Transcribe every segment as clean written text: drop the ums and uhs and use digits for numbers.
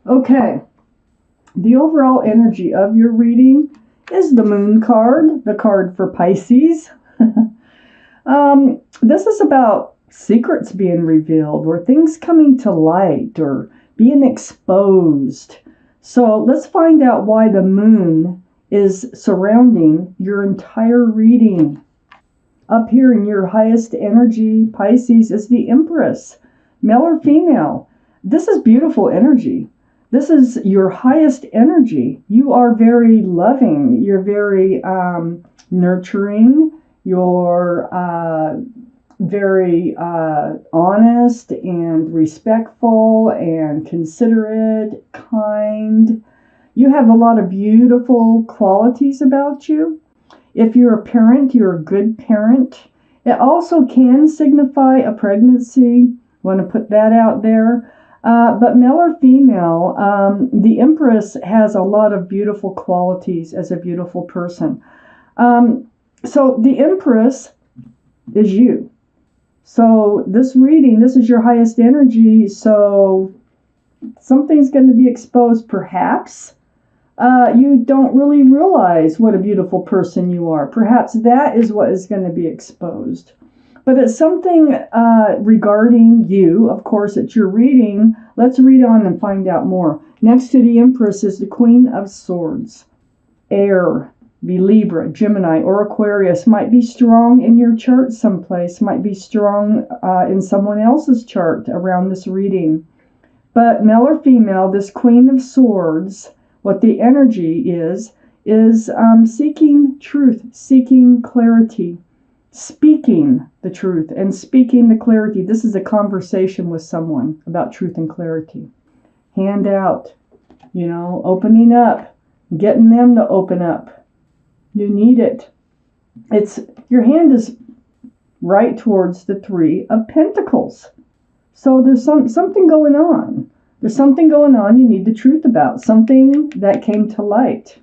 Okay, the overall energy of your reading is the Moon card, the card for Pisces. This is about secrets being revealed or things coming to light or being exposed. So let's find out why the moon is surrounding your entire reading. Up here in your highest energy, Pisces, is the Empress, male or female. This is beautiful energy. This is your highest energy. You are very loving. You're very nurturing. You're very honest and respectful and considerate, kind. You have a lot of beautiful qualities about you. If you're a parent, you're a good parent. It also can signify a pregnancy. Want to put that out there. But male or female, the Empress has a lot of beautiful qualities as a beautiful person. So the Empress is you. So this reading, this is your highest energy. So something's going to be exposed, perhaps. You don't really realize what a beautiful person you are. Perhaps that is what is going to be exposed. But it's something regarding you. Of course, it's your reading. Let's read on and find out more. Next to the Empress is the Queen of Swords. Air, be Libra, Gemini, or Aquarius. Might be strong in your chart someplace. Might be strong in someone else's chart around this reading. But male or female, this Queen of Swords, what the energy is seeking truth, seeking clarity, speaking the truth and speaking the clarity. This is a conversation with someone about truth and clarity. Hand out, opening up, getting them to open up. You need it. Your hand is right towards the Three of Pentacles. So there's something going on. There's something going on you need the truth about, something that came to light,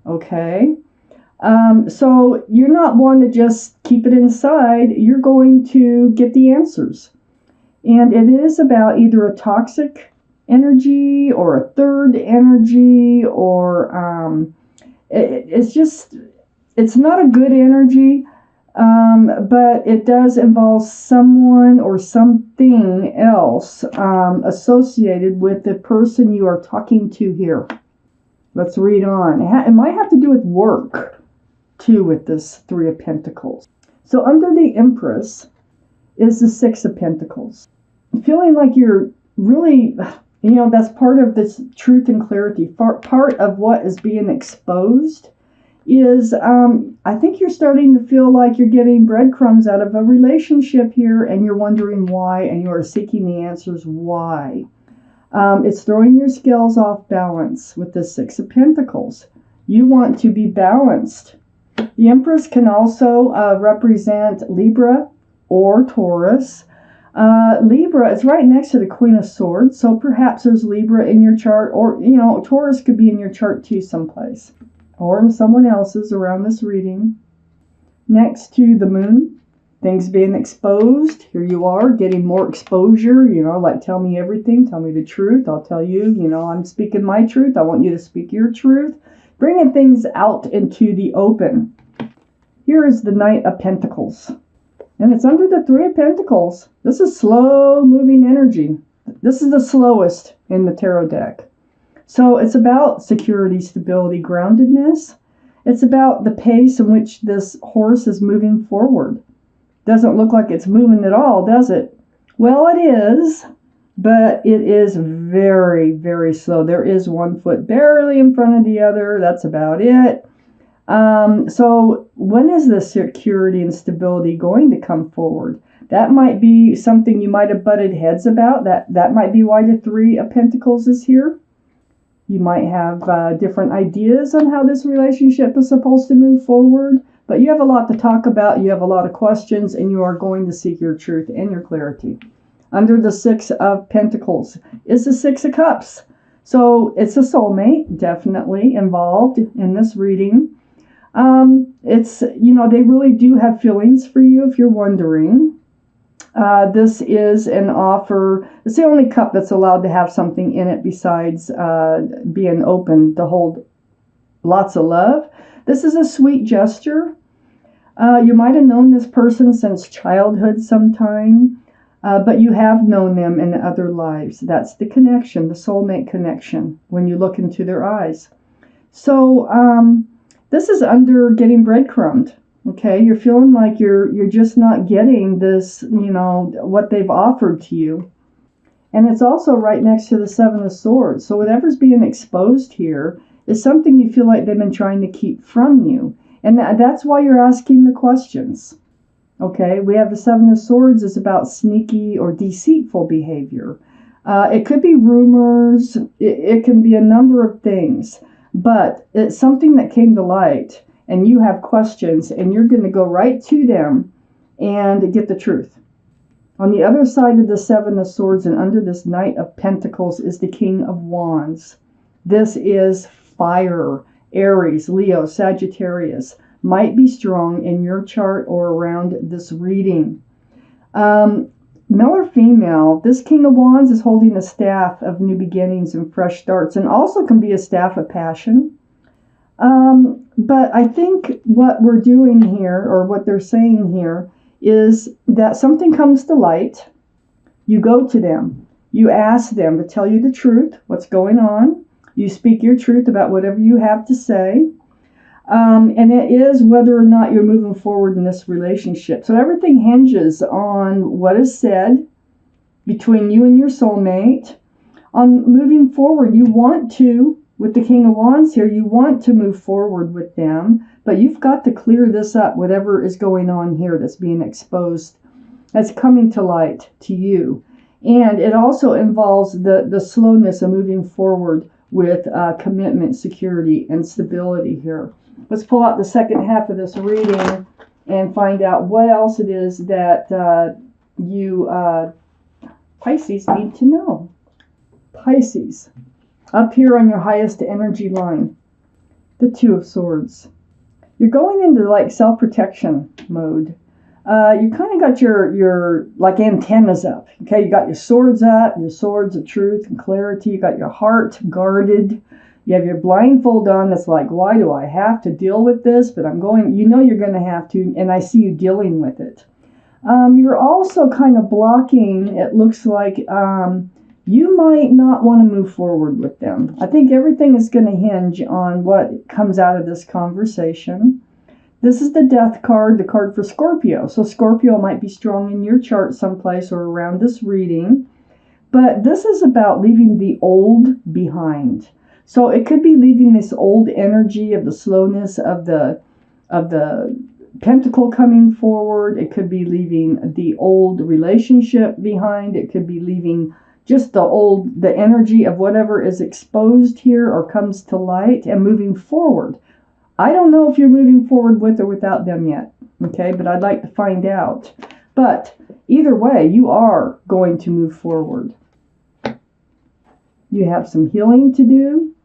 okay? So you're not one to just keep it inside. You're going to get the answers. And it is about either a toxic energy or a third energy or it's not a good energy. But it does involve someone or something else associated with the person you are talking to here. Let's read on. It might have to do with work, too, with this Three of Pentacles. So under the Empress is the Six of Pentacles. Feeling like you're really, that's part of this truth and clarity. Part of what is being exposed is I think you're starting to feel like you're getting breadcrumbs out of a relationship here and you're wondering why and you are seeking the answers why. It's throwing your scales off balance with the Six of Pentacles. You want to be balanced. The Empress can also represent Libra or Taurus. Libra is right next to the Queen of Swords, so perhaps there's Libra in your chart, or Taurus could be in your chart too someplace, or in someone else's around this reading. Next to the moon, things being exposed. Here you are getting more exposure, like tell me everything, tell me the truth. I'll tell you, I'm speaking my truth. I want you to speak your truth. Bringing things out into the open. Here is the Knight of Pentacles. And it's under the Three of Pentacles. This is slow moving energy. This is the slowest in the tarot deck. So it's about security, stability, groundedness. It's about the pace in which this horse is moving forward. Doesn't look like it's moving at all, does it? Well, it is, but it is very, very slow. There is one foot barely in front of the other. That's about it. So when is the security and stability going to come forward? That might be something you might have butted heads about. That might be why the Three of Pentacles is here. You might have different ideas on how this relationship is supposed to move forward, but you have a lot to talk about. You have a lot of questions, and you are going to seek your truth and your clarity. Under the Six of Pentacles is the Six of Cups. So it's a soulmate definitely involved in this reading. They really do have feelings for you if you're wondering. This is an offer. It's the only cup that's allowed to have something in it besides being open to hold lots of love. This is a sweet gesture. You might have known this person since childhood sometime, but you have known them in other lives. That's the connection, the soulmate connection, when you look into their eyes. So this is under getting breadcrumbed. Okay, you're feeling like you're just not getting this, what they've offered to you. And it's also right next to the Seven of Swords. So whatever's being exposed here is something you feel like they've been trying to keep from you. And that's why you're asking the questions. Okay, we have the Seven of Swords is about sneaky or deceitful behavior. It could be rumors. It can be a number of things. But it's something that came to light. And you have questions, and you're going to go right to them and get the truth. On the other side of the Seven of Swords and under this Knight of Pentacles is the King of Wands. This is fire. Aries, Leo, Sagittarius might be strong in your chart or around this reading. Male or female, this King of Wands is holding a staff of new beginnings and fresh starts, and also can be a staff of passion. But I think what we're doing here, or what they're saying here, is that something comes to light. You go to them. You ask them to tell you the truth, what's going on. You speak your truth about whatever you have to say. And it is whether or not you're moving forward in this relationship. So everything hinges on what is said between you and your soulmate. On moving forward, you want to, with the King of Wands here, you want to move forward with them, but you've got to clear this up, whatever is going on here that's being exposed, that's coming to light to you. And it also involves the slowness of moving forward with commitment, security, and stability here. Let's pull out the second half of this reading and find out what else it is that you Pisces need to know. Pisces. Up here on your highest energy line, the Two of Swords. You're going into like self-protection mode. You kind of got your like antennas up. Okay, you got your swords up, your swords of truth and clarity. You got your heart guarded. You have your blindfold on. That's like, why do I have to deal with this? But I'm going. You know you're going to have to, and I see you dealing with it. You're also kind of blocking. It looks like. You might not want to move forward with them. I think everything is going to hinge on what comes out of this conversation. This is the Death card, the card for Scorpio. So Scorpio might be strong in your chart someplace or around this reading. But this is about leaving the old behind. So it could be leaving this old energy of the slowness of the pentacle coming forward. It could be leaving the old relationship behind. It could be leaving just the energy of whatever is exposed here or comes to light and moving forward. I don't know if you're moving forward with or without them yet, okay, but I'd like to find out. But either way, you are going to move forward. You have some healing to do.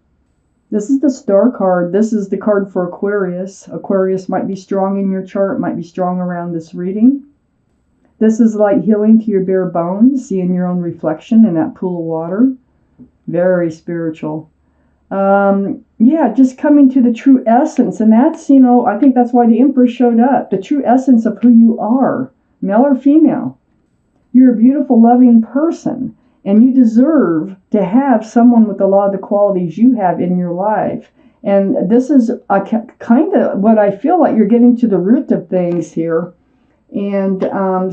This is the Star card. This is the card for Aquarius. Aquarius might be strong in your chart, might be strong around this reading. This is like healing to your bare bones, seeing your own reflection in that pool of water. Very spiritual. Yeah, just coming to the true essence. And that's, I think that's why the Empress showed up. The true essence of who you are, male or female. You're a beautiful, loving person. And you deserve to have someone with a lot of the qualities you have in your life. And this is kind of what I feel like you're getting to the root of things here. And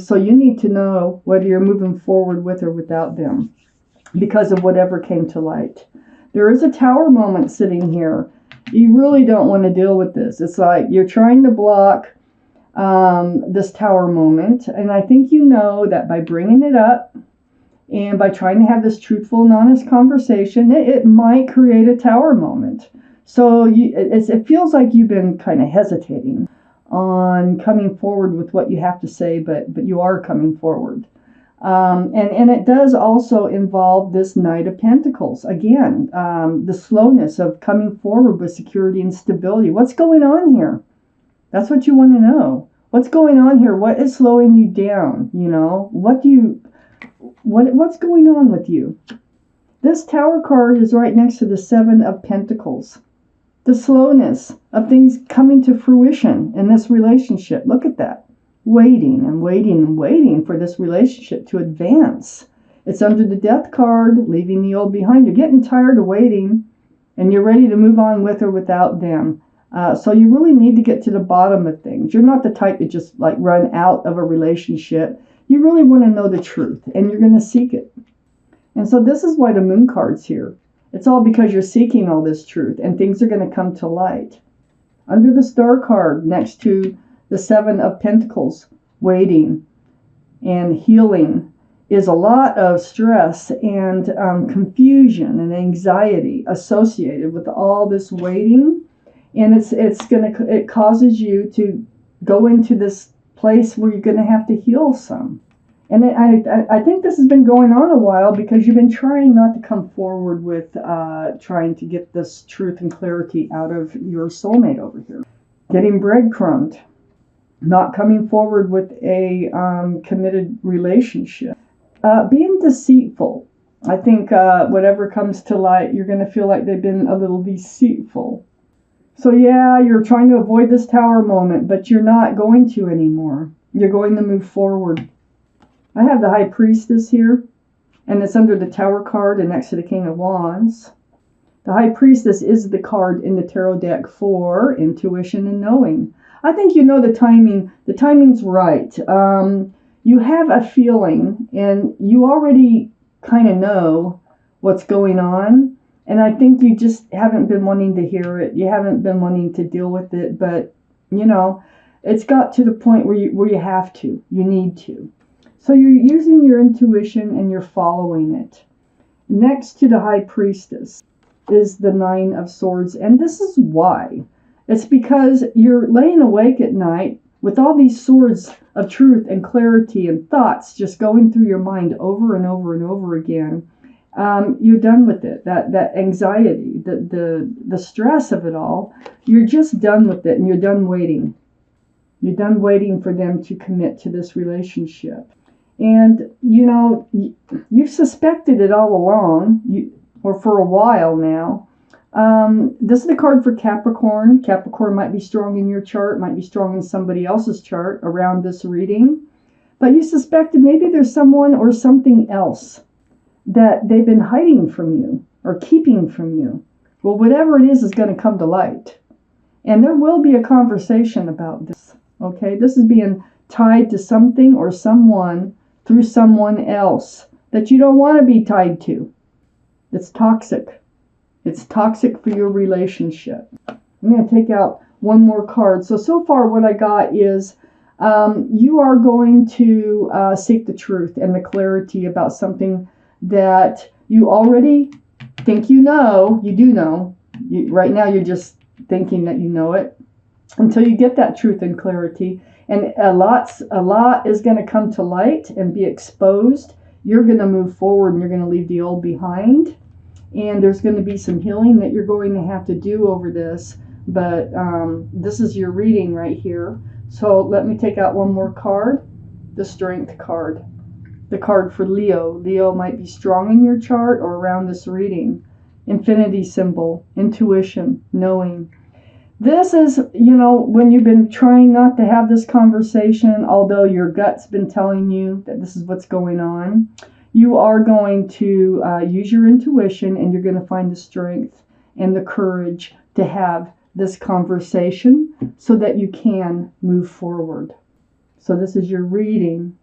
so you need to know whether you're moving forward with or without them because of whatever came to light. There is a tower moment sitting here. You really don't want to deal with this. It's like you're trying to block this tower moment. And I think you know that by bringing it up and by trying to have this truthful and honest conversation, it might create a tower moment. So it feels like you've been kind of hesitating on coming forward with what you have to say, but you are coming forward. And it does also involve this Knight of Pentacles. Again, the slowness of coming forward with security and stability. What's going on here? That's what you want to know. What's going on here? What is slowing you down? You know, what's going on with you? This Tower card is right next to the Seven of Pentacles. The slowness of things coming to fruition in this relationship. Look at that. Waiting and waiting and waiting for this relationship to advance. It's under the Death card, leaving the old behind. You're getting tired of waiting, and you're ready to move on with or without them. So you really need to get to the bottom of things. You're not the type to just like run out of a relationship. You really want to know the truth, and you're going to seek it. And so this is why the Moon card's here. It's all because you're seeking all this truth, and things are going to come to light. Under the Star card, next to the Seven of Pentacles, waiting and healing, is a lot of stress and confusion and anxiety associated with all this waiting. And it causes you to go into this place where you're going to have to heal some. And I think this has been going on a while because you've been trying not to come forward with trying to get this truth and clarity out of your soulmate over here. Getting breadcrumbed, not coming forward with a committed relationship. Being deceitful. I think whatever comes to light, you're going to feel like they've been a little deceitful. So yeah, you're trying to avoid this Tower moment, but you're not going to anymore. You're going to move forward. I have the High Priestess here, and it's under the Tower card and next to the King of Wands. The High Priestess is the card in the tarot deck for intuition and knowing. I think you know the timing. The timing's right. You have a feeling, and you already kind of know what's going on. And I think you just haven't been wanting to hear it. You haven't been wanting to deal with it. But, you know, it's got to the point where you have to. You need to. So you're using your intuition and you're following it. Next to the High Priestess is the Nine of Swords. And this is why. It's because you're laying awake at night with all these swords of truth and clarity and thoughts just going through your mind over and over and over again. You're done with it. That anxiety, the stress of it all, you're just done with it, and you're done waiting. You're done waiting for them to commit to this relationship. And, you know, you've suspected it all along, or for a while now. This is the card for Capricorn. Capricorn might be strong in your chart, might be strong in somebody else's chart around this reading. But you suspected maybe there's someone or something else that they've been hiding from you or keeping from you. Well, whatever it is going to come to light. And there will be a conversation about this. Okay, this is being tied to something or someone through someone else that you don't want to be tied to. It's toxic. It's toxic for your relationship. I'm going to take out one more card. So far what I got is you are going to seek the truth and the clarity about something that you already think you know. You do know. Right now you're just thinking that you know it until you get that truth and clarity. And a lot is going to come to light and be exposed. You're going to move forward and you're going to leave the old behind. And there's going to be some healing that you're going to have to do over this. But this is your reading right here. So let me take out one more card. The Strength card. The card for Leo. Leo might be strong in your chart or around this reading. Infinity symbol. Intuition. Knowing. This is, you know, when you've been trying not to have this conversation, although your gut's been telling you that this is what's going on, you are going to use your intuition, and you're going to find the strength and the courage to have this conversation so that you can move forward. So this is your reading.